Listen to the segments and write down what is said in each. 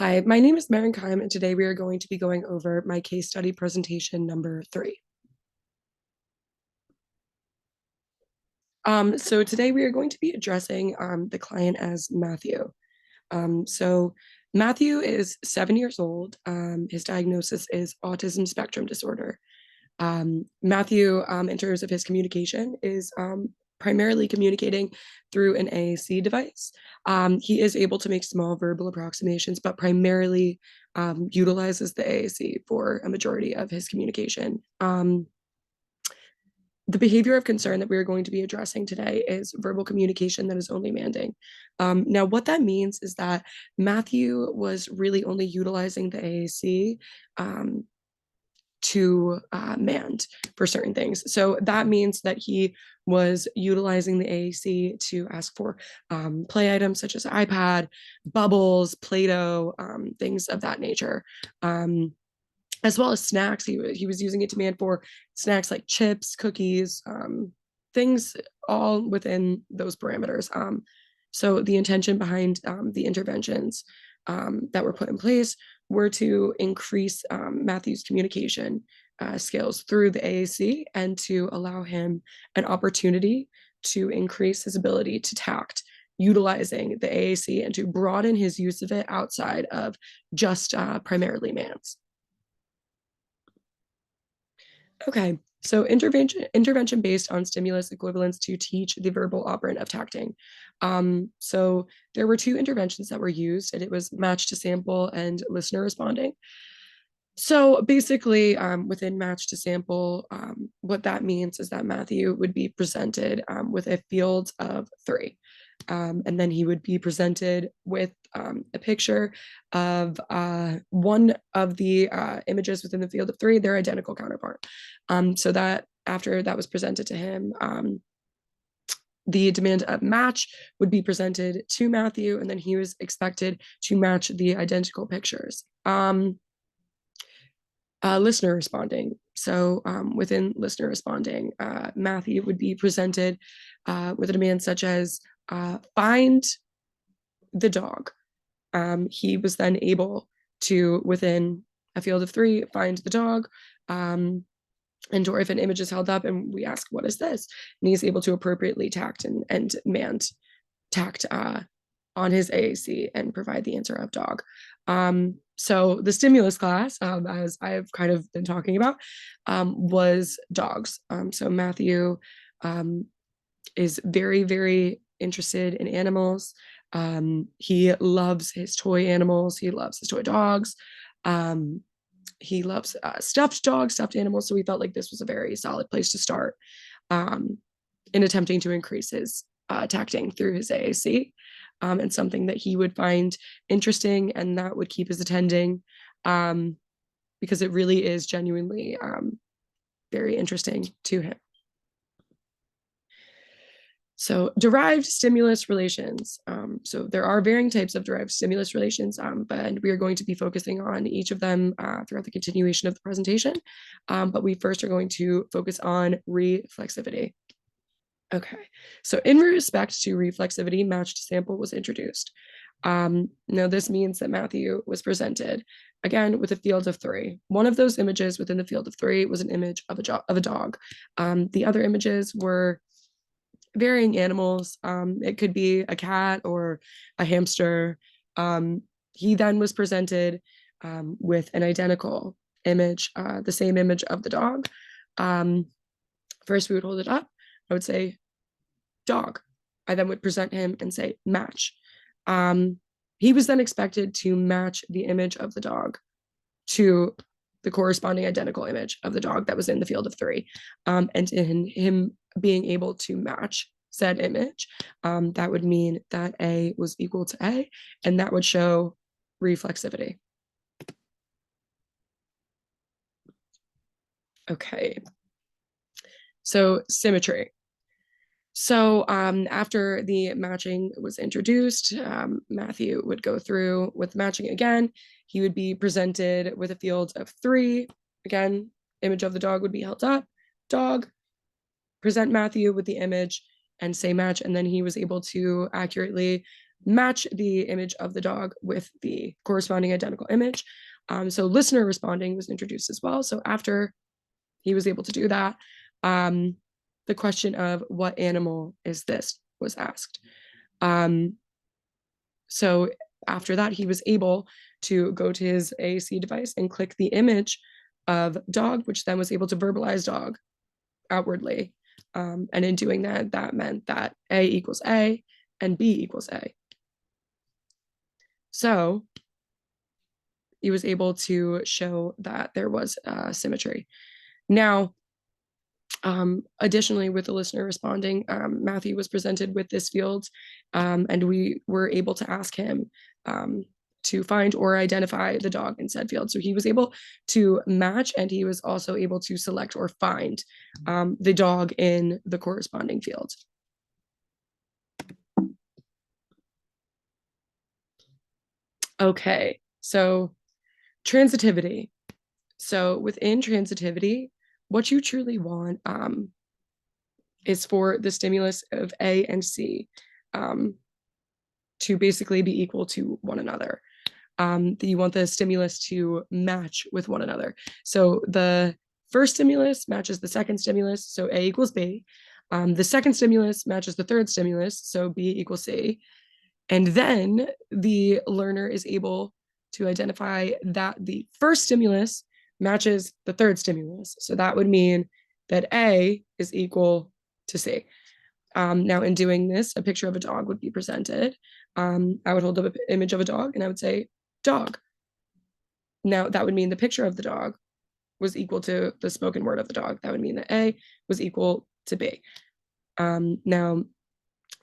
Hi, my name is Merrin Keim, and today we are going to be going over my case study presentation number 3. So today we are going to be addressing the client as Matthew. So Matthew is 7 years old. His diagnosis is autism spectrum disorder. Matthew, in terms of his communication, is primarily communicating through an AAC device. He is able to make small verbal approximations, but primarily utilizes the AAC for a majority of his communication. The behavior of concern that we're going to be addressing today is verbal communication that is only manding. Now, what that means is that Matthew was really only utilizing the AAC to mand for certain things. So that means that he was utilizing the AAC to ask for play items such as iPad, bubbles, Play-Doh, things of that nature. As well as snacks. He was using it to demand for snacks like chips, cookies, things all within those parameters. So the intention behind the interventions that were put in place were to increase Matthew's communication skills through the AAC and to allow him an opportunity to increase his ability to tact utilizing the AAC and to broaden his use of it outside of just primarily MANS. Okay, so intervention based on stimulus equivalents to teach the verbal operant of tacting. So there were 2 interventions that were used, and it was match to sample and listener responding. So basically, within match to sample, what that means is that Matthew would be presented with a field of 3. And then he would be presented with a picture of one of the images within the field of 3, their identical counterpart. So that after that was presented to him, the demand of match would be presented to Matthew, and then he was expected to match the identical pictures. Listener responding. So within listener responding, Matthew would be presented with a demand such as find the dog. He was then able to, within a field of 3, find the dog. And or if an image is held up and we ask, what is this? And he's able to appropriately tact and mand tact on his AAC and provide the answer of dog. So the stimulus class, as I've kind of been talking about, was dogs. So Matthew is very, very interested in animals. He loves his toy animals. He loves his toy dogs. He loves stuffed dogs, stuffed animals. So we felt like this was a very solid place to start in attempting to increase his tacting through his AAC. And something that he would find interesting and that would keep his attending because it really is genuinely very interesting to him. So derived stimulus relations. So there are varying types of derived stimulus relations, but we are going to be focusing on each of them throughout the continuation of the presentation. But we first are going to focus on reflexivity. Okay, so in respect to reflexivity, matched sample was introduced. Now this means that Matthew was presented again with a field of 3. One of those images within the field of 3 was an image of a dog. The other images were varying animals. It could be a cat or a hamster. He then was presented with an identical image, the same image of the dog. First, we would hold it up. I would say dog. I then would present him and say match. He was then expected to match the image of the dog to the corresponding identical image of the dog that was in the field of 3. And in him being able to match said image, that would mean that A was equal to A, and that would show reflexivity. Okay. So symmetry. So after the matching was introduced, Matthew would go through with matching again. He would be presented with a field of 3. Again, image of the dog would be held up. Dog, present Matthew with the image and say match. And then he was able to accurately match the image of the dog with the corresponding identical image. So listener responding was introduced as well. So after he was able to do that, the question of what animal is this was asked. So after that, he was able to go to his AAC device and click the image of dog, which then was able to verbalize dog outwardly. And in doing that, that meant that A equals A and B equals A. So he was able to show that there was symmetry. Now, additionally, with the listener responding, Matthew was presented with this field, and we were able to ask him to find or identify the dog in said field. So he was able to match, and he was also able to select or find the dog in the corresponding field. Okay, so transitivity. So within transitivity, what you truly want is for the stimulus of A and C to basically be equal to one another. You want the stimulus to match with one another. So the first stimulus matches the second stimulus, so A equals B. The second stimulus matches the third stimulus, so B equals C. And then the learner is able to identify that the first stimulus matches the third stimulus. So that would mean that A is equal to C. Now, in doing this, a picture of a dog would be presented. I would hold up an image of a dog and I would say, dog. Now, that would mean the picture of the dog was equal to the spoken word of the dog. That would mean that A was equal to B. Now,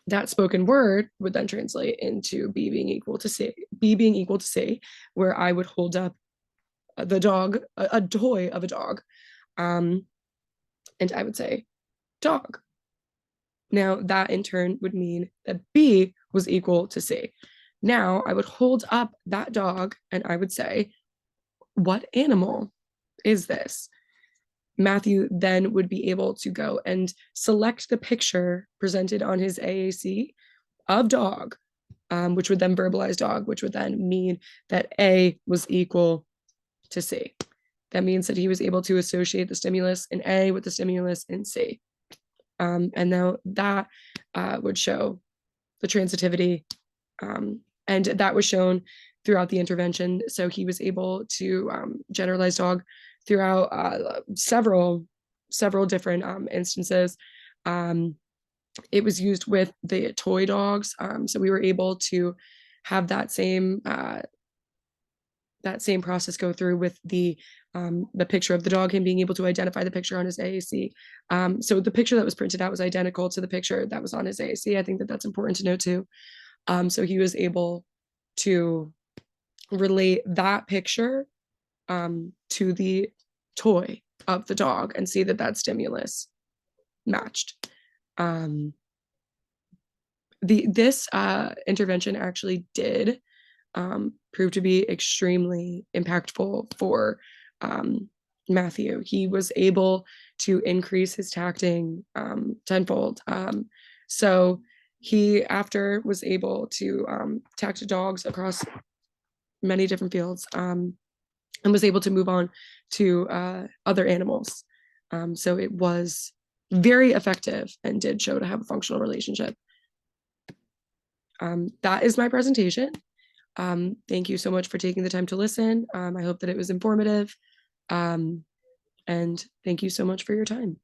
that spoken word would then translate into B being equal to C, where I would hold up the dog, a toy of a dog, and I would say, dog. Now, that in turn would mean that B was equal to C. Now, I would hold up that dog and I would say, what animal is this? Matthew then would be able to go and select the picture presented on his AAC of dog, which would then verbalize dog, which would then mean that A was equal to C. That means that he was able to associate the stimulus in A with the stimulus in C. And now that would show the transitivity, and that was shown throughout the intervention. So he was able to generalize dog throughout several different instances. It was used with the toy dogs, so we were able to have that same process go through with the picture of the dog, him being able to identify the picture on his AAC. So the picture that was printed out was identical to the picture that was on his AAC. I think that that's important to note too. So he was able to relate that picture to the toy of the dog and see that that stimulus matched. This intervention actually did prove to be extremely impactful for Matthew. He was able to increase his tacting tenfold. So he, after, was able to tact dogs across many different fields, and was able to move on to other animals. So it was very effective and did show to have a functional relationship. That is my presentation. Thank you so much for taking the time to listen. I hope that it was informative. And thank you so much for your time.